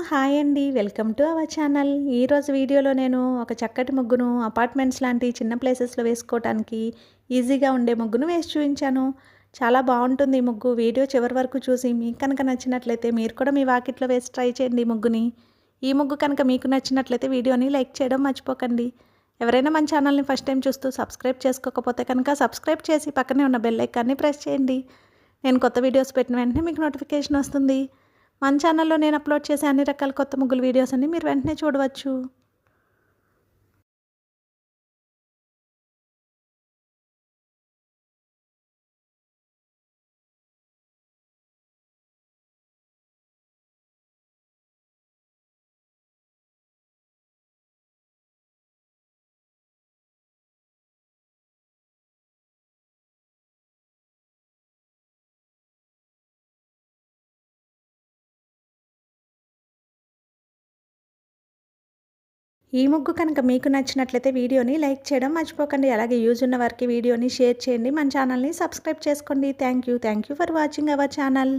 Hi అండి. Welcome to our channel. ఈరోజు వీడియోలో నేను ఒక చక్కటి ముగ్గును అపార్ట్మెంట్స్ లాంటి చిన్న ప్లేసెస్‌లో వేసుకోవటానికి ఈజీగా ఉండే ముగ్గును వేసి చూయించాను. చాలా బావుంటుంది ఈ ముగ్గు. వీడియో చివరి వరకు చూసి మీకు కనుక నచ్చినట్లయితే మీరు కూడా మీ వాకిట్లో వేసి ట్రై చేయండి ఈ ముగ్గుని. ఈ ముగ్గు కనుక మీకు నచ్చినట్లయితే వీడియోని లైక్ చేయడం మర్చిపోకండి. ఎవరైనా మన ఛానల్ని ఫస్ట్ టైం చూస్తూ సబ్స్క్రైబ్ చేసుకోకపోతే కనుక సబ్స్క్రైబ్ చేసి పక్కనే ఉన్న బెల్ ఐకాన్ని ప్రెస్ చేయండి. నేను కొత్త వీడియోస్ పెట్టిన వెంటనే మీకు నోటిఫికేషన్ వస్తుంది. మన ఛానల్లో నేను అప్లోడ్ చేసే అన్ని రకాల కొత్త ముగ్గుల వీడియోస్ అన్ని మీరు వెంటనే చూడవచ్చు. ఈ ముగ్గు కనుక మీకు నచ్చినట్లయితే వీడియోని లైక్ చేయడం మర్చిపోకండి. అలాగే యూజ్ ఉన్న వారికి వీడియోని షేర్ చేయండి. మన ఛానల్ని సబ్స్క్రైబ్ చేసుకోండి. Thank you for watching our channel.